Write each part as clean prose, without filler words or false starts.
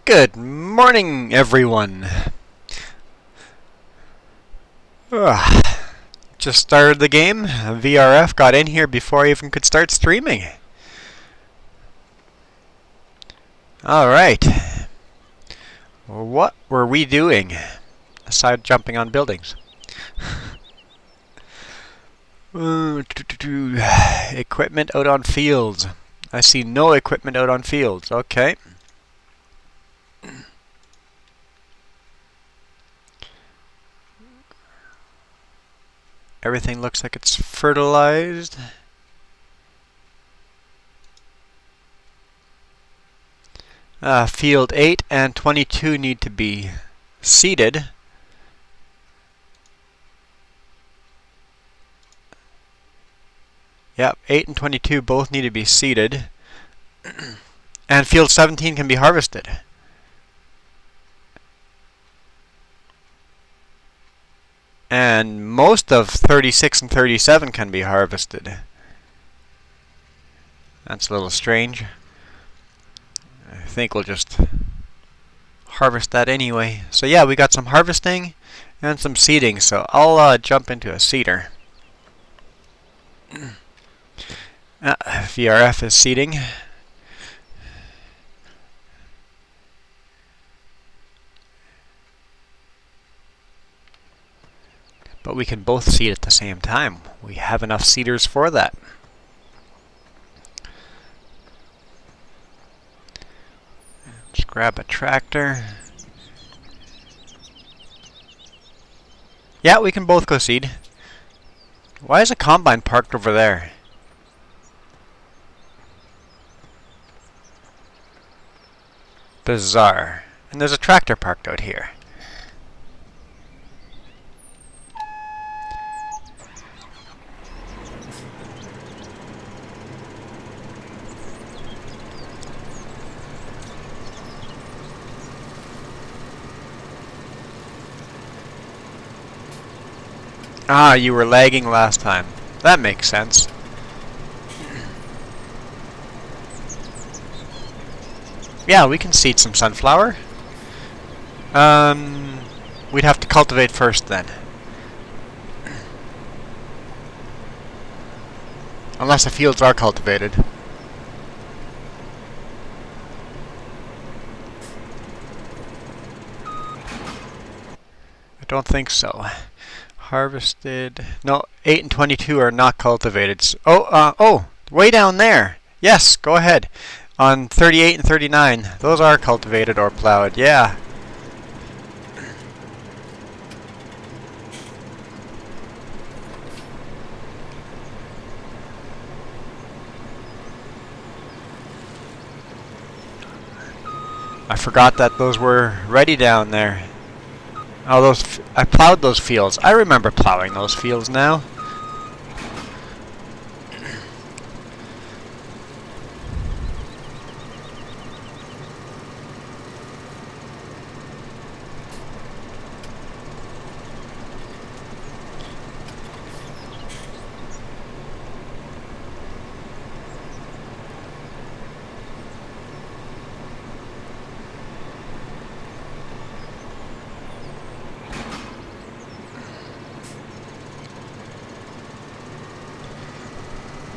Good morning, everyone. Just started the game. VRF got in here before I even could start streaming. Alright. What were we doing aside jumping on buildings? Equipment out on fields. I see no equipment out on fields. Okay. Everything looks like it's fertilized. Field 8 and 22 need to be seeded. Yep, 8 and 22 both need to be seeded. And field 17 can be harvested. And most of 36 and 37 can be harvested. That's a little strange. I think we'll just harvest that anyway. So yeah, we got some harvesting and some seeding. So I'll jump into a seeder. VRF is seeding. But we can both seed at the same time. We have enough seeders for that. Let's grab a tractor. Yeah, we can both go seed. Why is a combine parked over there? Bizarre. And there's a tractor parked out here. Ah, you were lagging last time. That makes sense. Yeah, we can seed some sunflower. We'd have to cultivate first then. Unless the fields are cultivated. I don't think so. Harvested. No, 8 and 22 are not cultivated. Oh, way down there. Yes, go ahead. On 38 and 39, those are cultivated or plowed. Yeah. I forgot that those were ready down there. Oh, I plowed those fields. I remember plowing those fields now.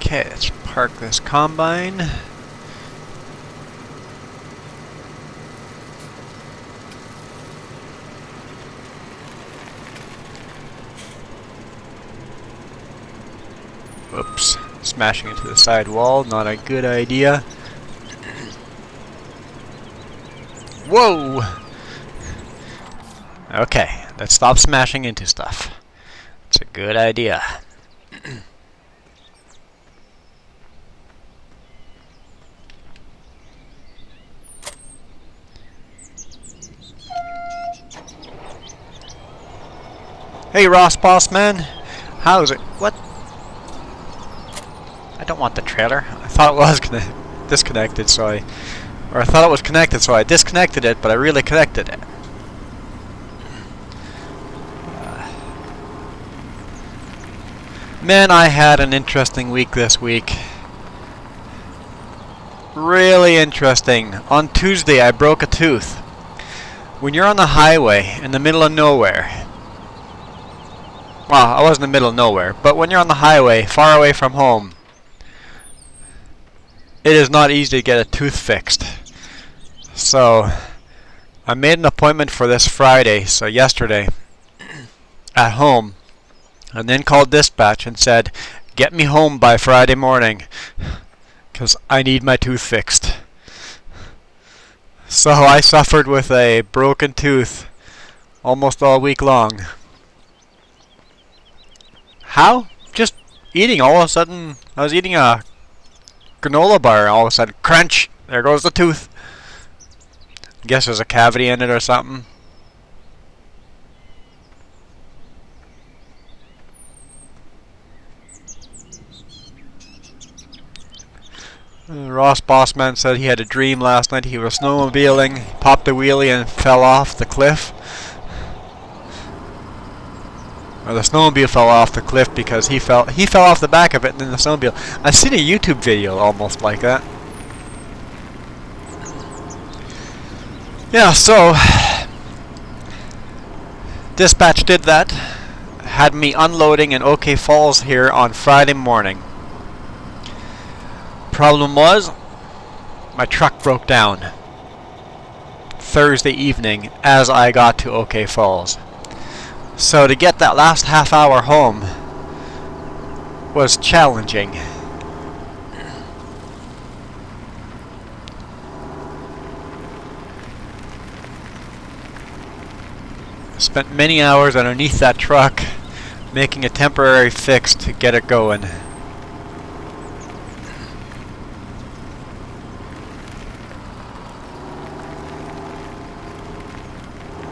Okay, let's park this combine. Whoops, smashing into the side wall, not a good idea. Whoa! Okay, let's stop smashing into stuff. It's a good idea. Hey Ross Boss Man, how's it? What? I don't want the trailer. I thought it was disconnected, so I thought it was connected, so I disconnected it, but I really connected it. Man, I had an interesting week this week. really interesting. On Tuesday, I broke a tooth. When you're on the highway in the middle of nowhere, well, I wasn't in the middle of nowhere, but when you're on the highway, far away from home, it is not easy to get a tooth fixed. So, I made an appointment for this Friday, so yesterday, at home, and then called dispatch and said, get me home by Friday morning, because I need my tooth fixed. So I suffered with a broken tooth almost all week long. How? Just eating. All of a sudden, I was eating a granola bar, and all of a sudden, crunch! There goes the tooth. I guess there's a cavity in it or something. Ross Bossman said he had a dream last night. He was snowmobiling, popped a wheelie and fell off the cliff. Or the snowmobile fell off the cliff because he fell off the back of it, and then the snowmobile. I've seen a YouTube video almost like that. Yeah, so dispatch did that. Had me unloading in OK Falls here on Friday morning. Problem was, my truck broke down Thursday evening as I got to OK Falls. So to get that last half hour home was challenging. Spent many hours underneath that truck making a temporary fix to get it going.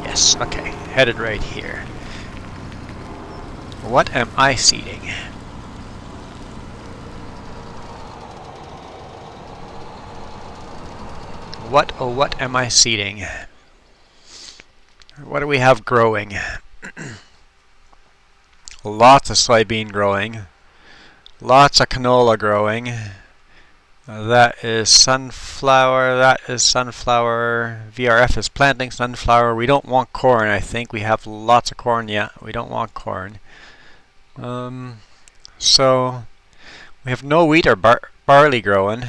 Yes, okay, headed right here. What am I seeding? What, oh what am I seeding? What do we have growing? Lots of soybean growing. Lots of canola growing. That is sunflower. That is sunflower. VRF is planting sunflower. We don't want corn, I think. We have lots of corn yet. We don't want corn. So we have no wheat or barley growing.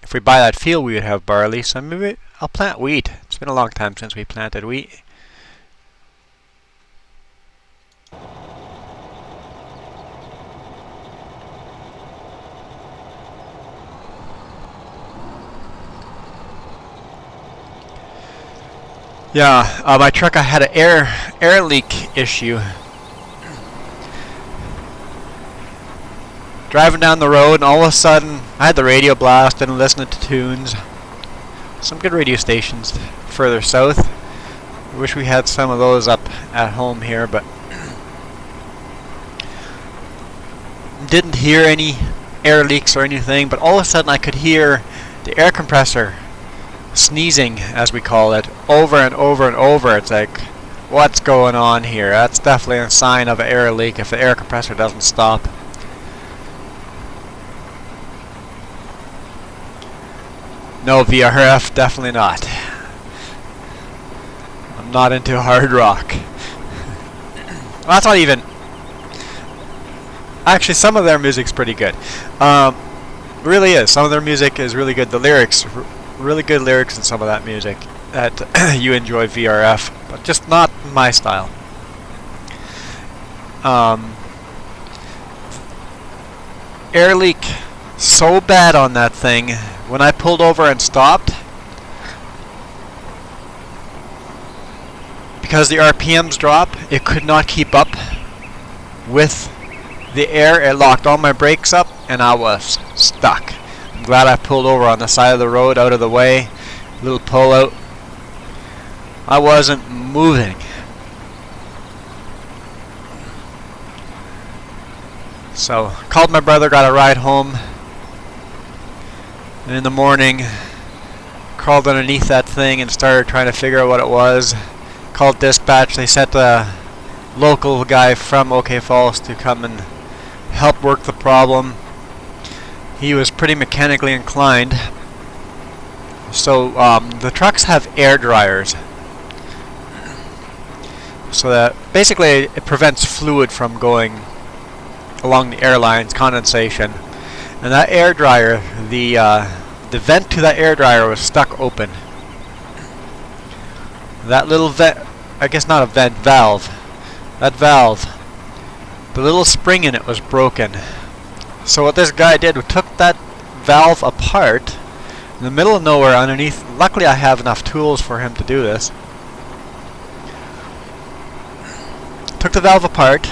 If we buy that field, we would have barley. So maybe I'll plant wheat. It's been a long time since we planted wheat. Yeah, my truck, I had an air leak issue. Driving down the road, and all of a sudden, I had the radio blast and listening to tunes. Some good radio stations further south. I wish we had some of those up at home here, but didn't hear any air leaks or anything. But all of a sudden, I could hear the air compressor sneezing, as we call it, over and over and over. It's like, what's going on here? That's definitely a sign of an air leak if the air compressor doesn't stop. No VRF, definitely not. I'm not into hard rock. Well, that's not even... Actually, some of their music's pretty good. Really is. Some of their music is really good. The lyrics, really good lyrics in some of that music that you enjoy VRF, but just not my style. Air leak so bad on that thing. When I pulled over and stopped, because the RPMs drop, it could not keep up with the air. It locked all my brakes up and I was stuck. I'm glad I pulled over on the side of the road out of the way. Little pull out. I wasn't moving. So called my brother, got a ride home. And in the morning, crawled underneath that thing and started trying to figure out what it was. Called dispatch. They sent a local guy from OK Falls to come and help work the problem. He was pretty mechanically inclined. So the trucks have air dryers, so that basically it prevents fluid from going along the airlines, condensation. And that air dryer, the vent to that air dryer was stuck open. That little vent, I guess not a vent, valve. That valve, the little spring in it was broken. So what this guy did was took that valve apart in the middle of nowhere underneath. Luckily I have enough tools for him to do this. Took the valve apart.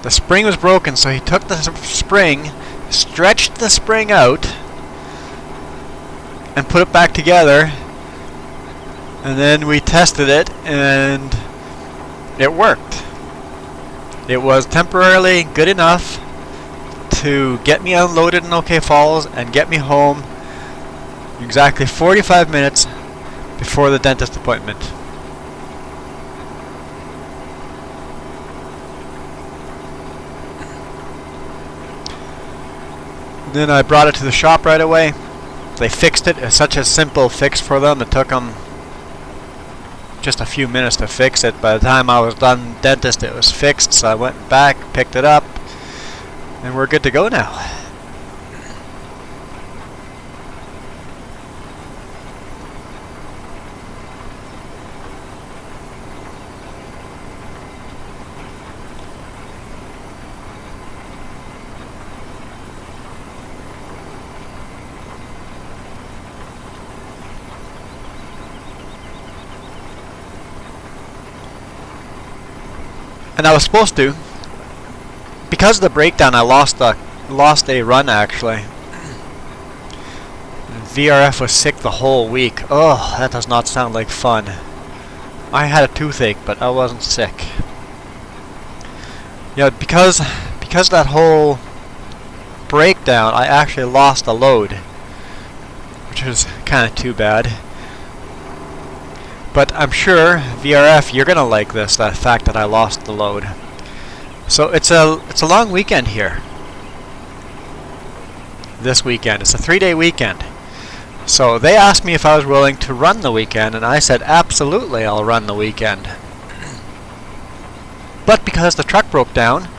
The spring was broken, so he took the spring, stretched the spring out, and put it back together. And then we tested it, and it worked. It was temporarily good enough to get me unloaded in OK Falls and get me home exactly 45 minutes before the dentist appointment. Then I brought it to the shop right away. They fixed it. It's such a simple fix for them. It took them just a few minutes to fix it. By the time I was done dentist, it was fixed, so I went back, picked it up, and we're good to go now. And I was supposed to, because of the breakdown, I lost a run actually. VRF was sick the whole week. Oh, that does not sound like fun. I had a toothache, but I wasn't sick. Yeah, because of that whole breakdown, I actually lost a load, which is kind of too bad. But I'm sure, VRF, you're gonna like this, that fact that I lost the load. So it's a long weekend here. This weekend. It's a 3-day weekend. So they asked me if I was willing to run the weekend, and I said absolutely I'll run the weekend. But because the truck broke down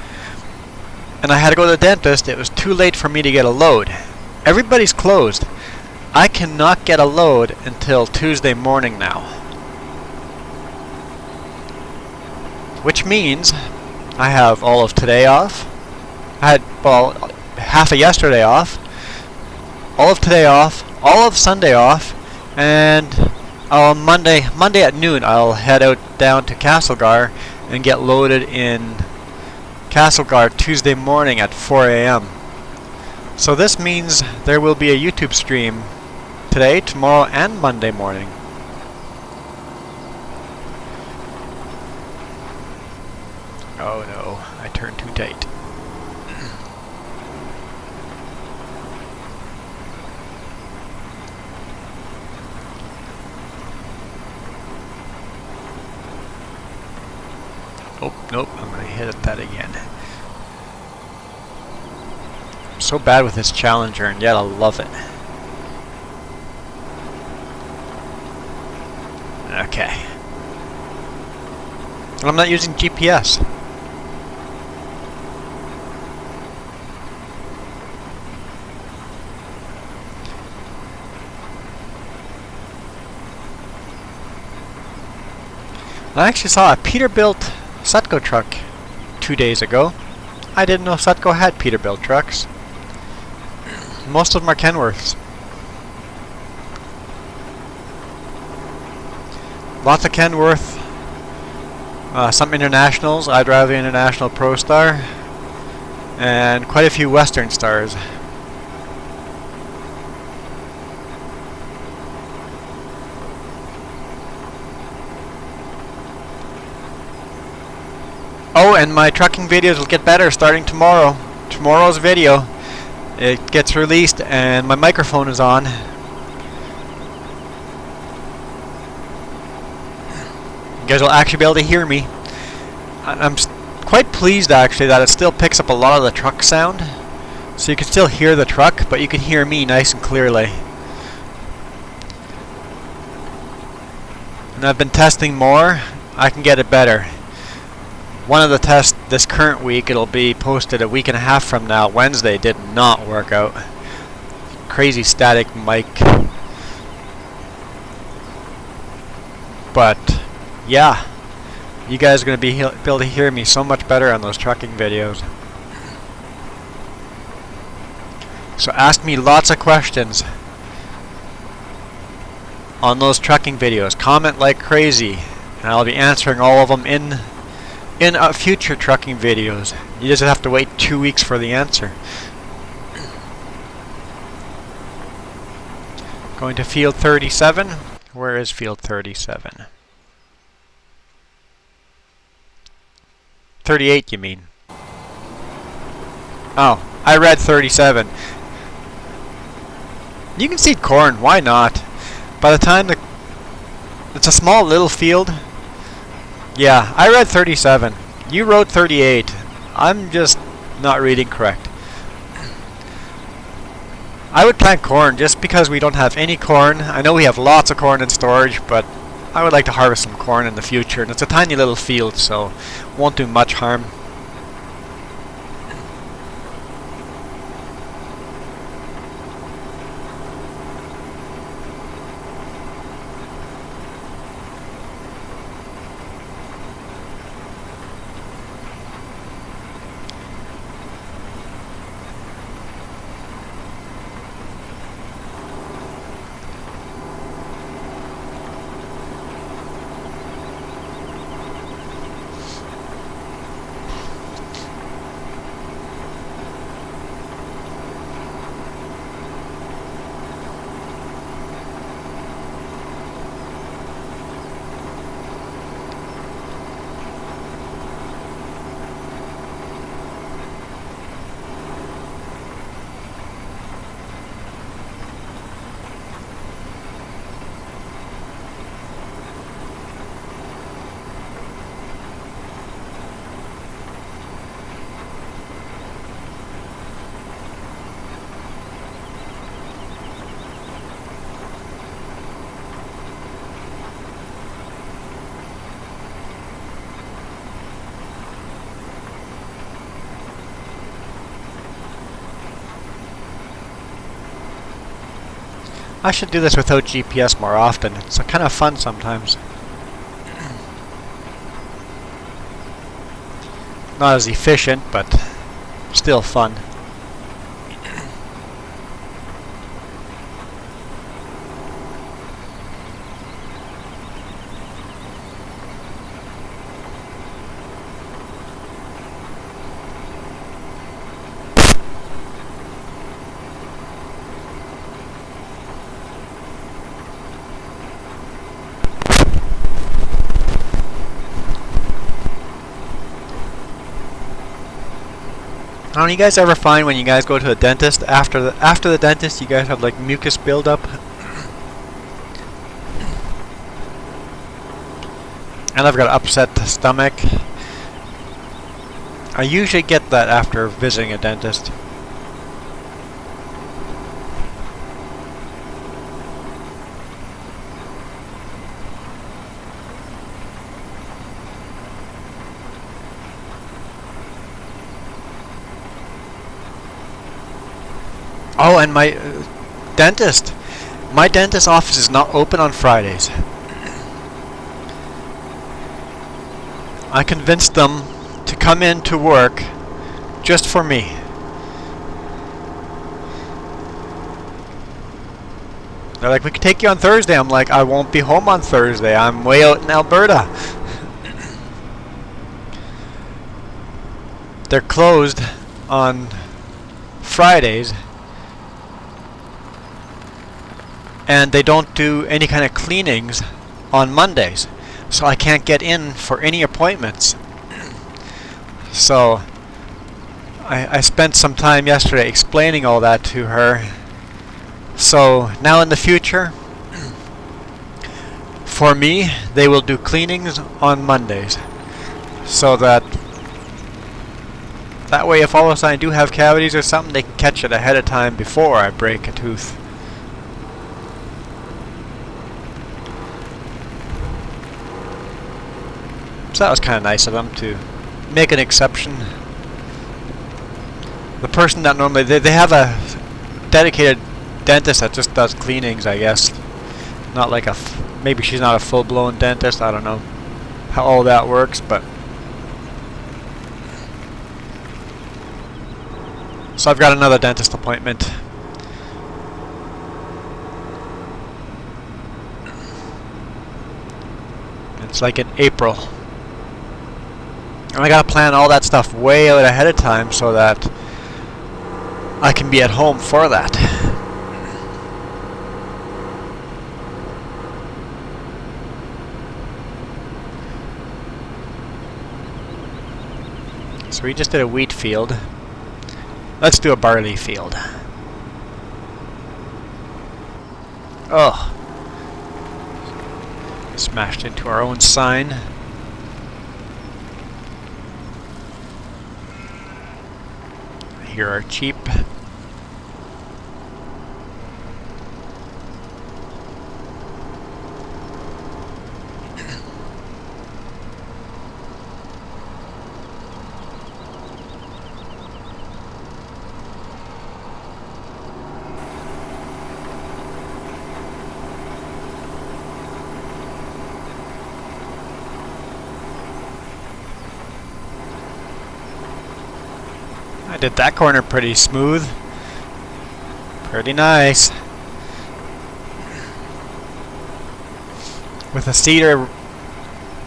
and I had to go to the dentist, it was too late for me to get a load. Everybody's closed. I cannot get a load until Tuesday morning now. Which means I have all of today off. I had, well, half of yesterday off, all of today off, all of Sunday off, and on Monday at noon I'll head out down to Castlegar and get loaded in Castlegar Tuesday morning at 4 a.m. So this means there will be a YouTube stream today, tomorrow, and Monday morning. Oh no, I turned too tight. Oh, nope, I'm going to hit that again. I'm so bad with this Challenger, and yet I love it. Okay. And I'm not using GPS. I actually saw a Peterbilt Sutco truck 2 days ago. I didn't know Sutco had Peterbilt trucks. Most of them are Kenworths. Lots of Kenworth. Some Internationals. I drive the International Pro Star. And quite a few Western Stars. Oh, and my trucking videos will get better starting tomorrow. Tomorrow's video, it gets released and my microphone is on. You guys will actually be able to hear me. I'm quite pleased actually that it still picks up a lot of the truck sound. So you can still hear the truck, but you can hear me nice and clearly. and I've been testing more, I can get it better. One of the tests this current week, it'll be posted a week and a half from now, Wednesday, did not work out. Crazy static mic. But yeah, you guys are going to be able to hear me so much better on those trucking videos. So ask me lots of questions on those trucking videos. Comment like crazy, and I'll be answering all of them in future trucking videos. You just have to wait 2 weeks for the answer. Going to field 37. Where is field 37? 38, you mean? Oh, I read 37. You can seed corn, why not? By the time it's a small little field. Yeah, I read 37. You wrote 38. I'm just not reading correct. I would plant corn just because we don't have any corn. I know we have lots of corn in storage, but I would like to harvest some corn in the future. And it's a tiny little field, so won't do much harm. I should do this without GPS more often. It's kind of fun sometimes. Not as efficient, but still fun. Don't you guys ever find when you guys go to the dentist, after the dentist, you guys have like mucus buildup? And I've got an upset stomach. I usually get that after visiting a dentist. Oh, and my dentist. My dentist office is not open on Fridays. I convinced them to come in to work just for me. They're like, we can take you on Thursday. I'm like, I won't be home on Thursday. I'm way out in Alberta. They're closed on Fridays. And they don't do any kind of cleanings on Mondays. So I can't get in for any appointments. So I spent some time yesterday explaining all that to her. So now in the future, for me, they will do cleanings on Mondays. So that way if all of a sudden I do have cavities or something, they can catch it ahead of time before I break a tooth. So that was kind of nice of them to make an exception. The person that normally, they have a dedicated dentist that just does cleanings, I guess. Not like maybe she's not a full-blown dentist, I don't know how all that works, but. So I've got another dentist appointment. It's like in April. And I gotta plan all that stuff way out ahead of time so that I can be at home for that. So we just did a wheat field. Let's do a barley field. Oh. Smashed into our own sign. Here are cheap. I did that corner pretty smooth. Pretty nice. With a cedar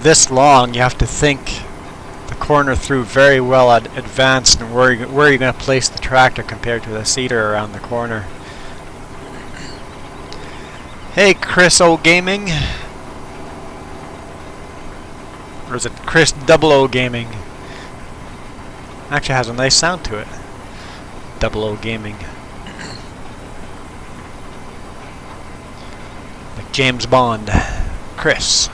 this long, you have to think the corner through very well advanced and where you're going to place the tractor compared to the cedar around the corner. Hey, Chris O Gaming. Or is it Chris Double O Gaming? Actually has a nice sound to it. Double O Gaming. Like James Bond. Chris.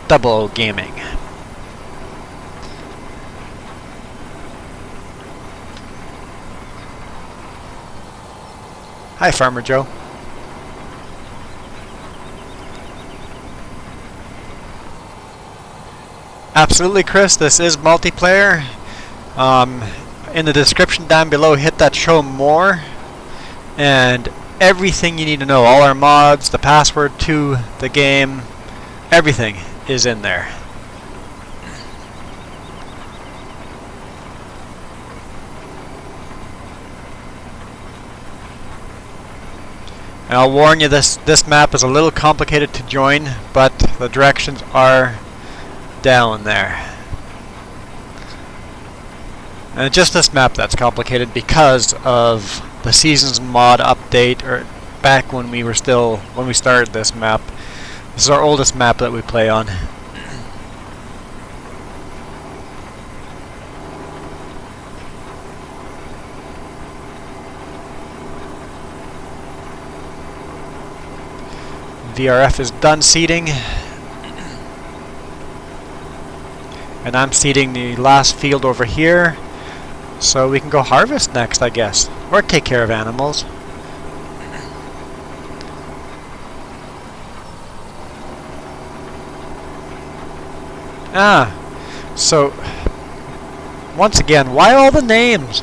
Double O Gaming. Hi, Farmer Joe. Absolutely, Chris. This is multiplayer. In the description down below, hit that show more, and everything you need to know, all our mods, the password to the game, everything is in there. And I'll warn you, this map is a little complicated to join, but the directions are down there. And just this map that's complicated because of the seasons mod update, or back when we started this map. This is our oldest map that we play on. VRF is done seeding. And I'm seeding the last field over here, so we can go harvest next, I guess, or take care of animals. So once again, why all the names?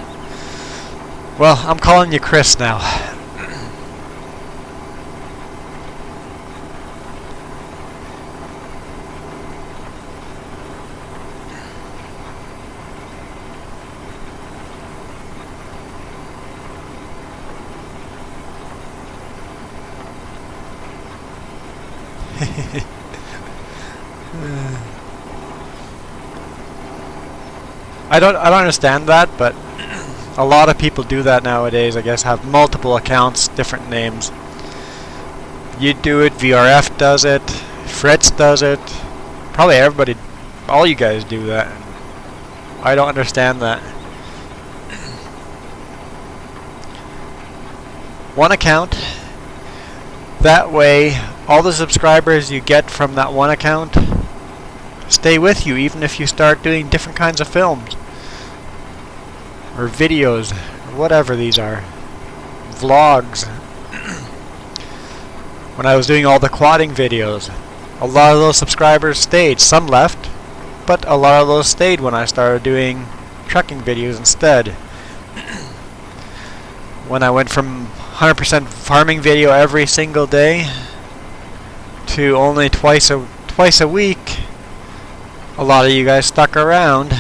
Well, I'm calling you Chris now. I don't understand that, but a lot of people do that nowadays. I guess have multiple accounts, different names. You do it, VRF does it, Fritz does it. Probably everybody, all you guys do that. I don't understand that. One account. That way, all the subscribers you get from that one account stay with you, even if you start doing different kinds of films or videos or whatever these are, vlogs. When I was doing all the quadding videos, a lot of those subscribers stayed. Some left, but a lot of those stayed when I started doing trucking videos instead. When I went from 100% farming video every single day to only twice a week, a lot of you guys stuck around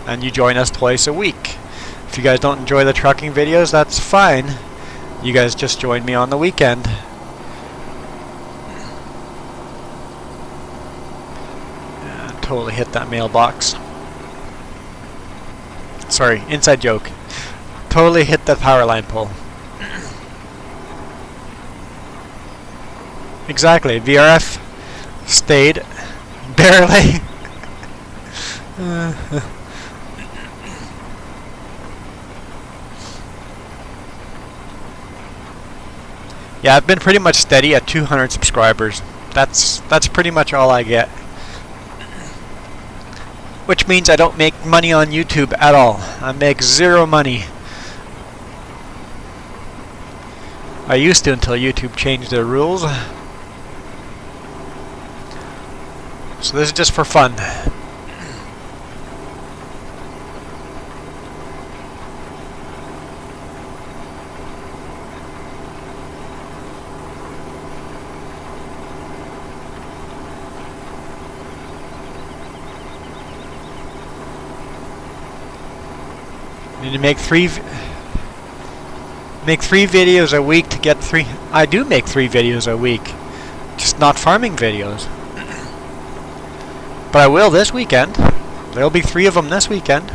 and you join us twice a week. If you guys don't enjoy the trucking videos, that's fine. You guys just join me on the weekend. Totally hit that mailbox. Sorry, inside joke. Totally hit that power line pole. Exactly. VRF stayed barely. Yeah, I've been pretty much steady at 200 subscribers. That's pretty much all I get. Which means I don't make money on YouTube at all. I make zero money. I used to until YouTube changed their rules. So this is just for fun. Need to make three videos a week to get 3. I do make 3 videos a week, just not farming videos. But I will this weekend. There'll be 3 of them this weekend.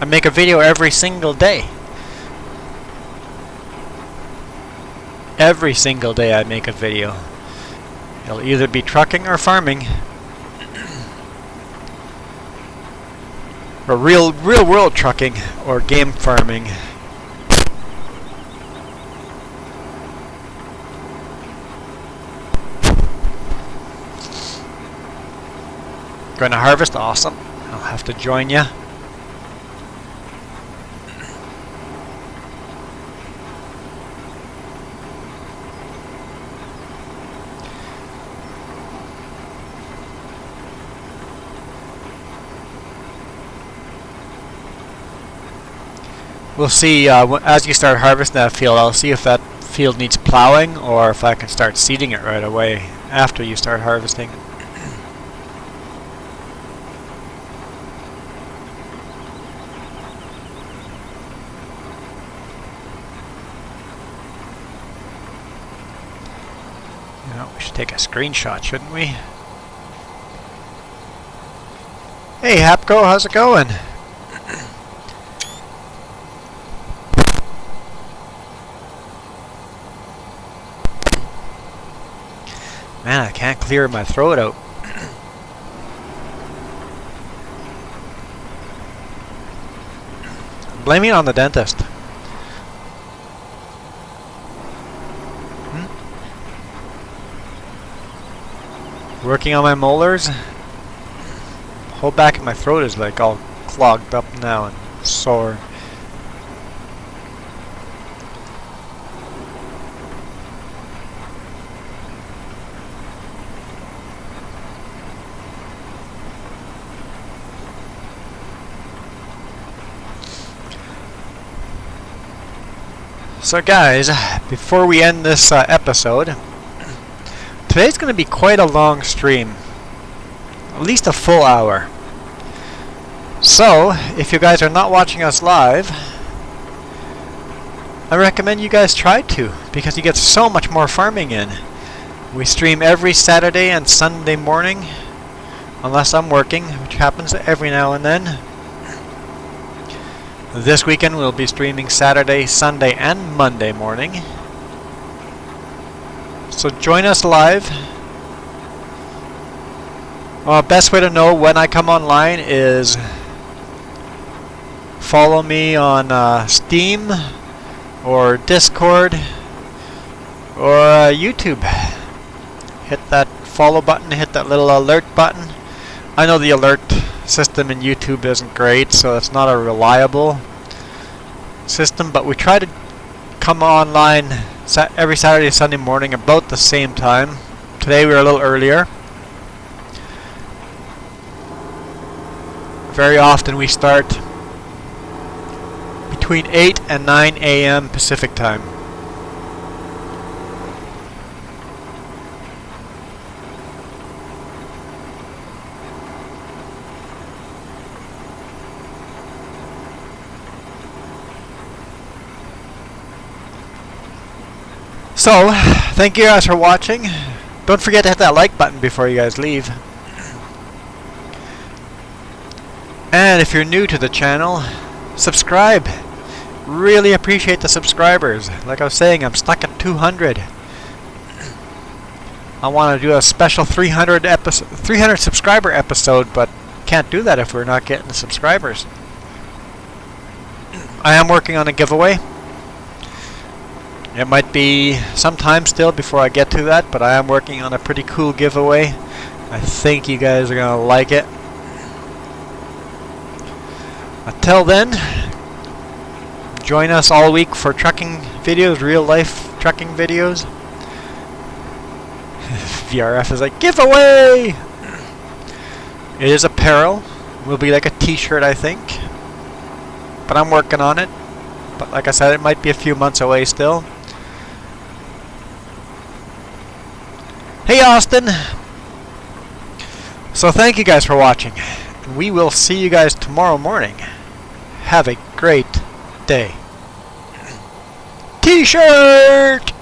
I make a video every single day. Every single day I make a video. It'll either be trucking or farming. Or real world trucking or game farming. Going to harvest? Awesome. I'll have to join ya. We'll see as you start harvesting that field. I'll see if that field needs plowing or if I can start seeding it right away after you start harvesting. We should take a screenshot, shouldn't we? Hey Hapco, how's it going? Man, I can't clear my throat out. Blame it on the dentist. Working on my molars. Whole back of my throat is like all clogged up now and sore. So guys, before we end this episode, today's going to be quite a long stream. At least a full hour. So, if you guys are not watching us live, I recommend you guys try to, because you get so much more farming in. We stream every Saturday and Sunday morning, unless I'm working, which happens every now and then. This weekend we'll be streaming Saturday, Sunday, and Monday morning. So join us live. Best way to know when I come online is follow me on Steam or Discord or YouTube. Hit that follow button, hit that little alert button. I know the alert system in YouTube isn't great, so it's not a reliable system, but we try to come online every Saturday and Sunday morning about the same time. Today we were a little earlier. Very often we start between 8 and 9 a.m. Pacific time. So, thank you guys for watching. Don't forget to hit that like button before you guys leave. And if you're new to the channel, subscribe. Really appreciate the subscribers. Like I was saying, I'm stuck at 200. I want to do a special 300 subscriber episode, but can't do that if we're not getting the subscribers. I am working on a giveaway. It might be some time still before I get to that, but I am working on a pretty cool giveaway. I think you guys are going to like it. Until then, join us all week for trucking videos, real life trucking videos. VRF is like, giveaway! It is apparel. Will be like a t-shirt, I think. But I'm working on it. But like I said, it might be a few months away still. Hey Austin! So thank you guys for watching. We will see you guys tomorrow morning. Have a great day. T-shirt!